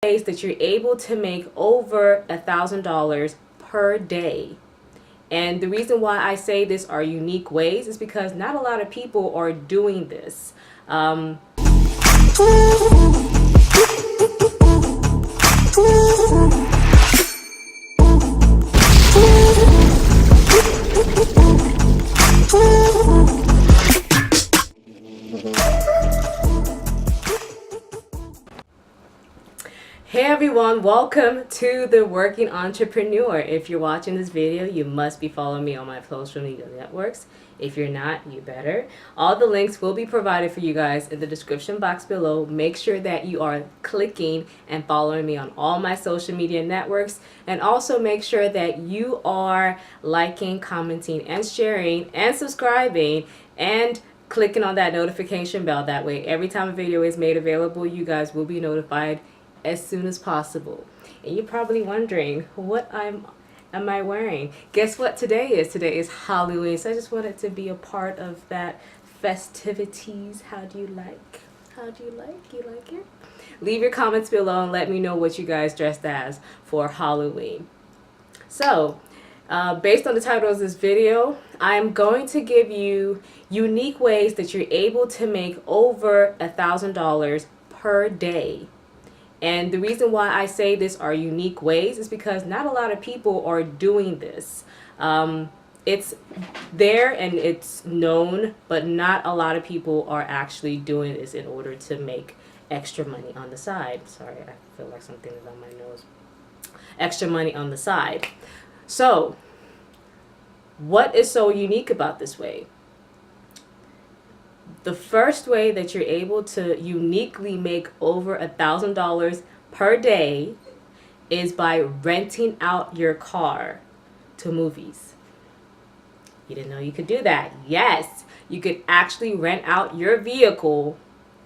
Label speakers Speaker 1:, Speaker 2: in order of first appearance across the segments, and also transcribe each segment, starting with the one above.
Speaker 1: Ways that you're able to make over $1,000 per day. And the reason why I say this are unique ways is because not a lot of people are doing this. Hey everyone, welcome to The Working Entrepreneur. If you're watching this video, you must be following me on my social media networks. If you're not, you better. All the links will be provided for you guys in the description box below. Make sure that you are clicking and following me on all my social media networks. And also make sure that you are liking, commenting, and sharing, and subscribing, and clicking on that notification bell. That way, every time a video is made available, you guys will be notified as soon as possible. And you're probably wondering, what am I wearing? Guess what today is? Today is Halloween, so I just wanted to be a part of that festivities. How do you like? How do you like? You like it? Leave your comments below and let me know what you guys dressed as for Halloween. So, based on the title of this video, I'm going to give you unique ways that you're able to make over $1,000 per day. And the reason why I say this are unique ways is because not a lot of people are doing this. It's there and it's known, but not a lot of people are actually doing this in order to make extra money on the side. Sorry, I feel like something is on my nose. Extra money on the side. So, what is so unique about this way? The first way that you're able to uniquely make over $1,000 per day is by renting out your car to movies. You didn't know you could do that? Yes, you could actually rent out your vehicle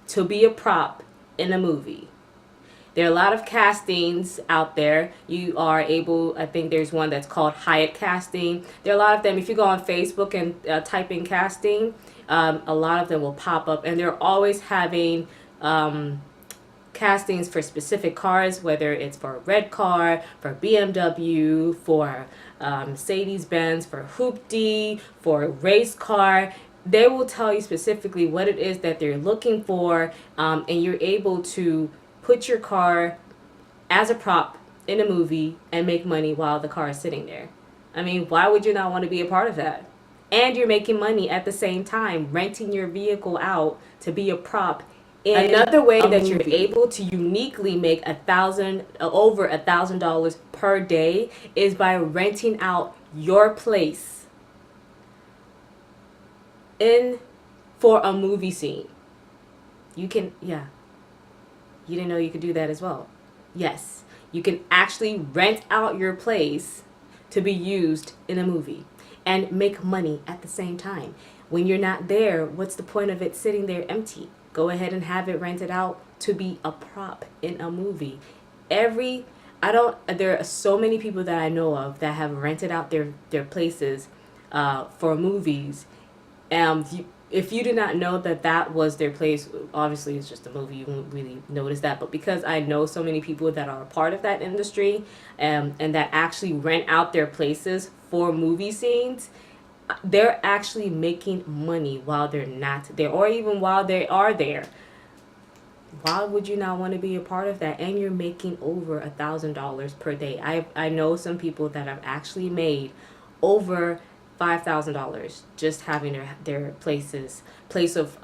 Speaker 1: to be a prop in a movie. There are a lot of castings out there. You are able, I think there's one that's called Hyatt Casting. There are a lot of them. If you go on Facebook and type in casting, a lot of them will pop up. And they're always having castings for specific cars, whether it's for a red car, for BMW, for Mercedes-Benz, for Hoopty, for a race car. They will tell you specifically what it is that they're looking for, and you're able to put your car as a prop in a movie and make money while the car is sitting there. I mean, why would you not want to be a part of that? And you're making money at the same time, renting your vehicle out to be a prop. Another way that you're able to uniquely make over $1,000 per day is by renting out your place for a movie scene. You can, yeah. You didn't know you could do that as well. Yes, you can actually rent out your place to be used in a movie and make money at the same time. When you're not there, what's the point of it sitting there empty? Go ahead and have it rented out to be a prop in a movie. There are so many people that I know of that have rented out their places for movies. If you did not know that was their place, obviously it's just a movie, you won't really notice that. But because I know so many people that are a part of that industry and that actually rent out their places for movie scenes, they're actually making money while they're not there, or even while they are there. Why would you not want to be a part of that? And you're making over $1,000 per day. I know some people that have actually made over $5,000 just having their place of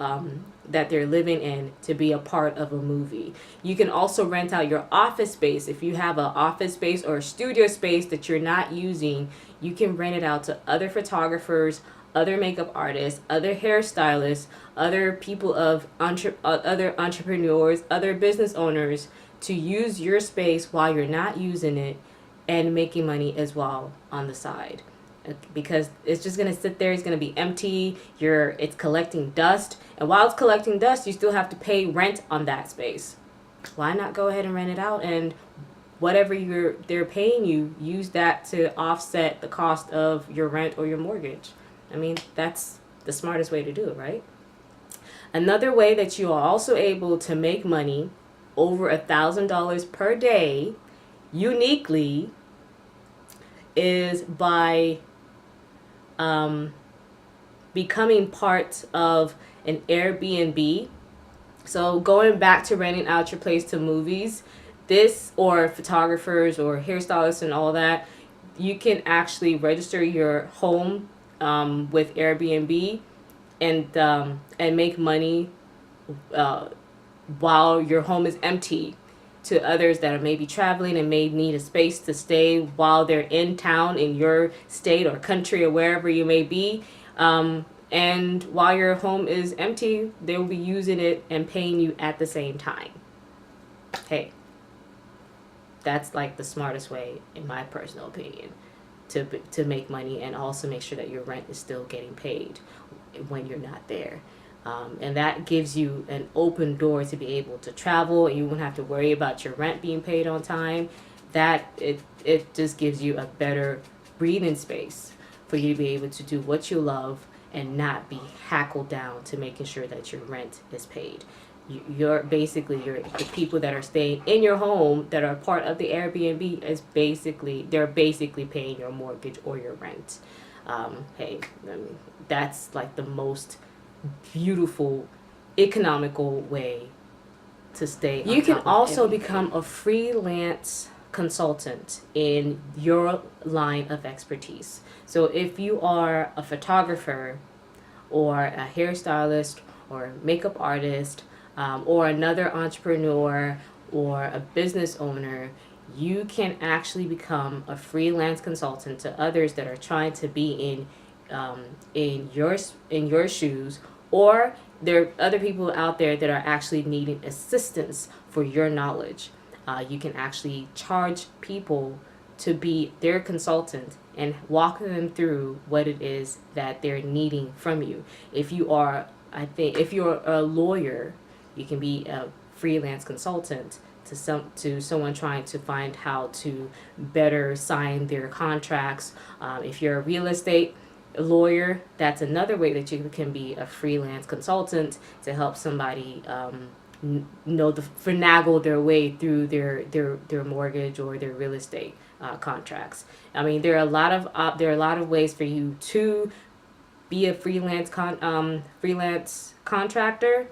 Speaker 1: that they're living in to be a part of a movie. You can also rent out your office space. If you have an office space or a studio space that you're not using, you can rent it out to other photographers, other makeup artists, other hairstylists, other people other entrepreneurs, other business owners to use your space while you're not using it and making money as well on the side. Because it's just going to sit there, it's going to be empty, it's collecting dust, and while it's collecting dust, you still have to pay rent on that space. Why not go ahead and rent it out, and whatever they're paying you, use that to offset the cost of your rent or your mortgage. I mean, that's the smartest way to do it, right? Another way that you are also able to make money over $1,000 per day uniquely is by becoming part of an Airbnb. So going back to renting out your place to movies, this or photographers or hairstylists and all that, you can actually register your home with Airbnb and make money while your home is empty to others that are maybe traveling and may need a space to stay while they're in town in your state or country or wherever you may be. And while your home is empty, they will be using it and paying you at the same time. Hey, that's like the smartest way, in my personal opinion, to make money and also make sure that your rent is still getting paid when you're not there. And that gives you an open door to be able to travel, and you won't have to worry about your rent being paid on time. That it just gives you a better breathing space for you to be able to do what you love and not be hackled down to making sure that your rent is paid. You're basically the people that are staying in your home that are part of the Airbnb is they're basically paying your mortgage or your rent. Hey, I mean, that's like the most beautiful, economical way to stay. You can also become a freelance consultant in your line of expertise. So if you are a photographer or a hairstylist or a makeup artist or another entrepreneur or a business owner, you can actually become a freelance consultant to others that are trying to be in your shoes, or there are other people out there that are actually needing assistance for your knowledge. You can actually charge people to be their consultant and walk them through what it is that they're needing from you. If you're a lawyer, you can be a freelance consultant to someone trying to find how to better sign their contracts. If you're a real estate lawyer, that's another way that you can be a freelance consultant to help somebody finagle their way through their mortgage or their real estate contracts. I mean, there are a lot of ways for you to be a freelance contractor.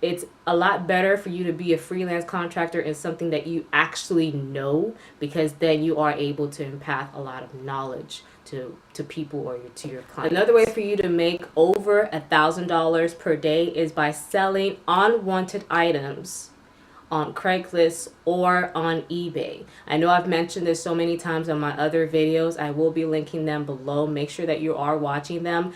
Speaker 1: It's a lot better for you to be a freelance contractor in something that you actually know, because then you are able to impart a lot of knowledge to people or to your clients. Another way for you to make over $1,000 per day is by selling unwanted items on Craigslist or on eBay. I know I've mentioned this so many times on my other videos. I will be linking them below. Make sure that you are watching them.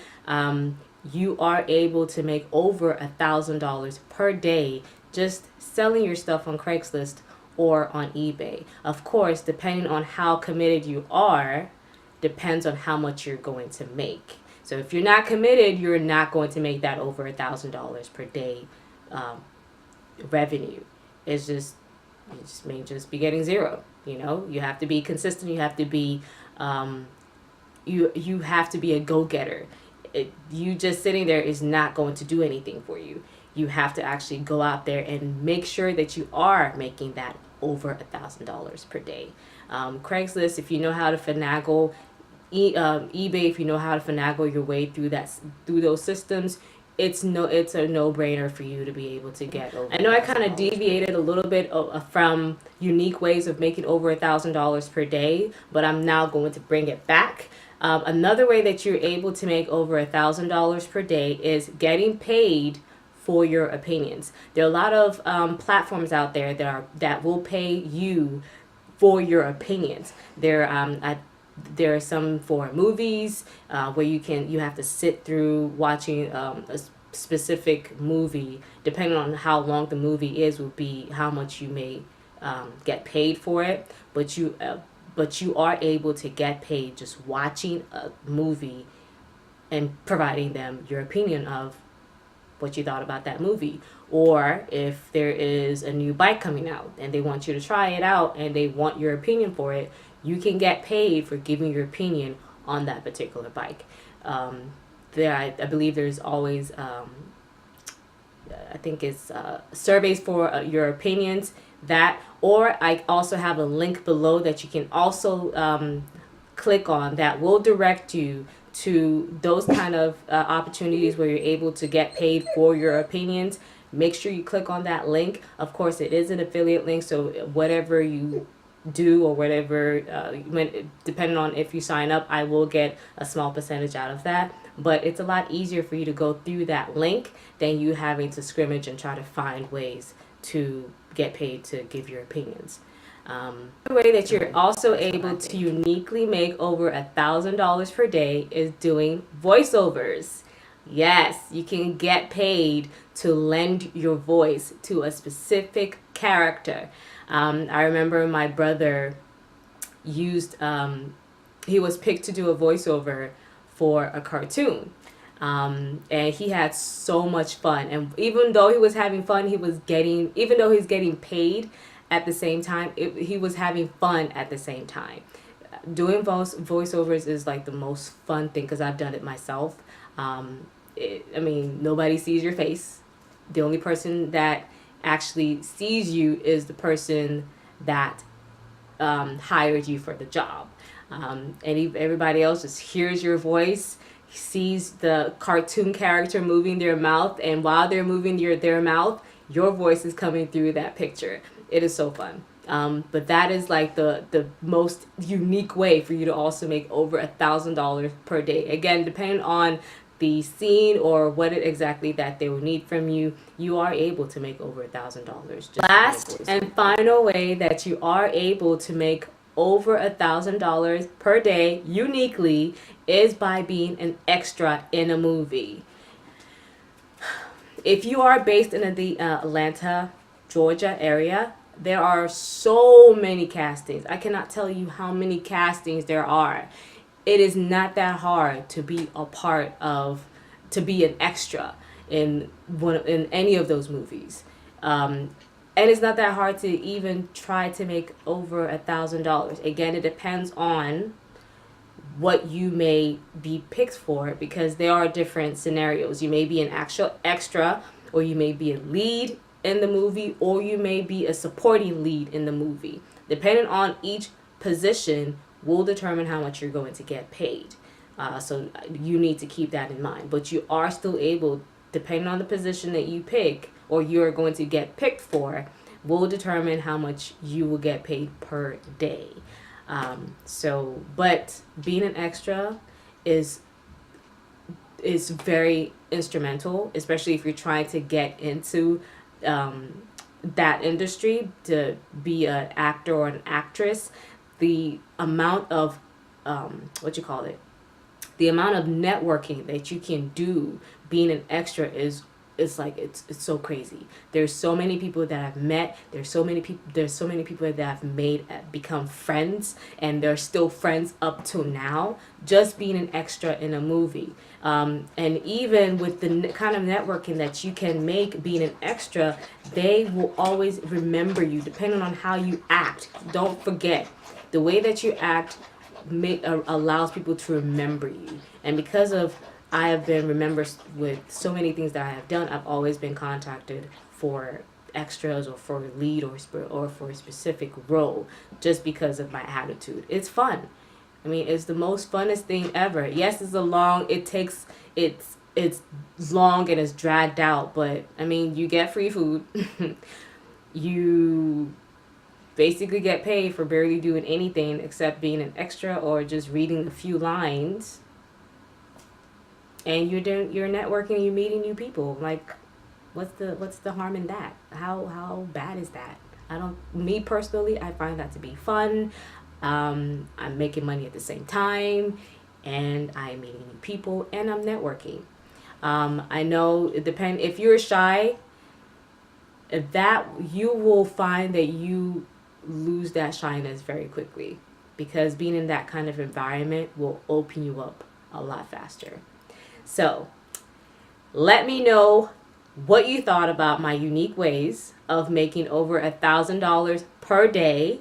Speaker 1: You are able to make over $1,000 per day just selling your stuff on Craigslist or on eBay. Of course, depending on how committed you are, depends on how much you're going to make. So if you're not committed, you're not going to make that over $1,000 per day revenue. You may just be getting zero. You have to be consistent. You have to be you have to be a go-getter. You just sitting there is not going to do anything for you. You have to actually go out there and make sure that you are making that over $1,000 per day. Craigslist, if you know how to finagle, eBay, if you know how to finagle your way through those systems, it's a no-brainer for you to be able to get over. I know I kind of deviated a little bit from unique ways of making over $1,000 per day, but I'm now going to bring it back. Another way that you're able to make over $1,000 per day is getting paid for your opinions. There are a lot of platforms out there that will pay you for your opinions. There are some for movies where you have to sit through watching a specific movie. Depending on how long the movie is, will be how much you may get paid for it. But you are able to get paid just watching a movie and providing them your opinion of what you thought about that movie. Or if there is a new bike coming out and they want you to try it out and they want your opinion for it, you can get paid for giving your opinion on that particular bike. I believe there's always I think it's surveys for your opinions. That, or I also have a link below that you can also click on that will direct you to those kind of opportunities where you're able to get paid for your opinions. Make sure you click on that link. Of course, it is an affiliate link, so whatever you do or whatever, depending on if you sign up, I will get a small percentage out of that. But it's a lot easier for you to go through that link than you having to scrimmage and try to find ways to get paid to give your opinions. The way that you're also able to uniquely make over $1,000 per day is doing voiceovers. Yes, you can get paid to lend your voice to a specific character. I remember my brother used, he was picked to do a voiceover for a cartoon. And he had so much fun. And even though he was having fun, even though he's getting paid at the same time, he was having fun at the same time. Doing voiceovers is like the most fun thing because I've done it myself. Nobody sees your face. The only person that actually sees you is the person that hired you for the job. Everybody else just hears your voice, sees the cartoon character moving their mouth, and while they're moving their mouth, your voice is coming through that picture. It is so fun. But that is like the most unique way for you to also make over $1,000 per day. Again, depending on the scene or what it exactly that they will need from you, you are able to make over $1,000. Last and final way that you are able to make over $1,000 per day uniquely is by being an extra in a movie. If you are based in the Atlanta, Georgia area, there are so many castings. I cannot tell you how many castings there are. It is not that hard to be to be an extra in any of those movies. And it's not that hard to even try to make over $1,000. Again, it depends on what you may be picked for, because there are different scenarios. You may be an actual extra, or you may be a lead in the movie, or you may be a supporting lead in the movie. Depending on each position will determine how much you're going to get paid. So you need to keep that in mind. But you are still able, depending on the position that you pick or you're going to get picked for, will determine how much you will get paid per day. But being an extra is very instrumental, especially if you're trying to get into that industry, to be an actor or an actress. The amount of the amount of networking that you can do being an extra is it's so crazy. There's so many people that I've met. There's so many people that I've made become friends, and they're still friends up to now, just being an extra in a movie. And even with the kind of networking that you can make being an extra, they will always remember you depending on how you act. Don't forget, the way that you act allows people to remember you. And because of I have been remembered with so many things that I have done, I've always been contacted for extras or for a lead or for a specific role, just because of my attitude. It's fun. I mean, it's the most funnest thing ever. Yes, it's long and it's dragged out, but I mean, you get free food. You basically get paid for barely doing anything except being an extra or just reading a few lines. And you're networking, you're meeting new people. Like, what's the harm in that? How bad is that? Me personally, I find that to be fun. I'm making money at the same time, and I'm meeting new people, and I'm networking. I know it depends. If you're shy, that you will find that you lose that shyness very quickly, because being in that kind of environment will open you up a lot faster. So let me know what you thought about my unique ways of making over $1,000 per day.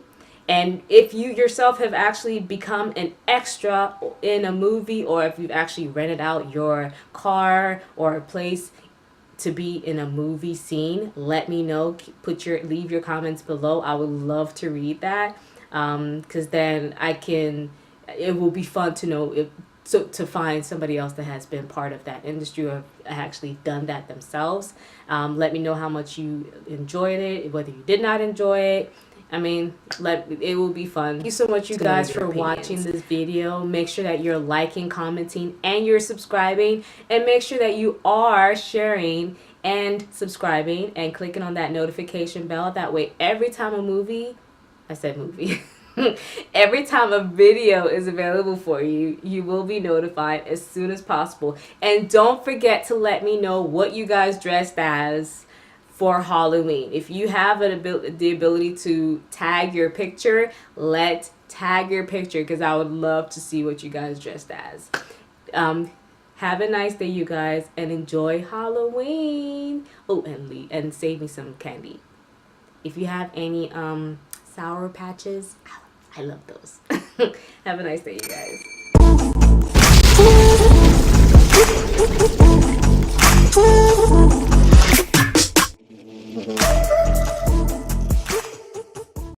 Speaker 1: And if you yourself have actually become an extra in a movie, or if you've actually rented out your car or a place, to be in a movie scene, let me know. Leave your comments below. I would love to read that, because then it will be fun to know to find somebody else that has been part of that industry or actually done that themselves. Let me know how much you enjoyed it, whether you did not enjoy it. I mean, it will be fun. Thank you so much, you guys, for watching this video. Make sure that you're liking, commenting, and you're subscribing. And make sure that you are sharing and subscribing and clicking on that notification bell. That way, every time every time a video is available for you, you will be notified as soon as possible. And don't forget to let me know what you guys dressed as for Halloween. If you have the ability to tag your picture, tag your picture, because I would love to see what you guys dressed as. Have a nice day, you guys, and enjoy Halloween. Oh, and save me some candy. If you have any Sour Patches, I love those. Have a nice day, you guys.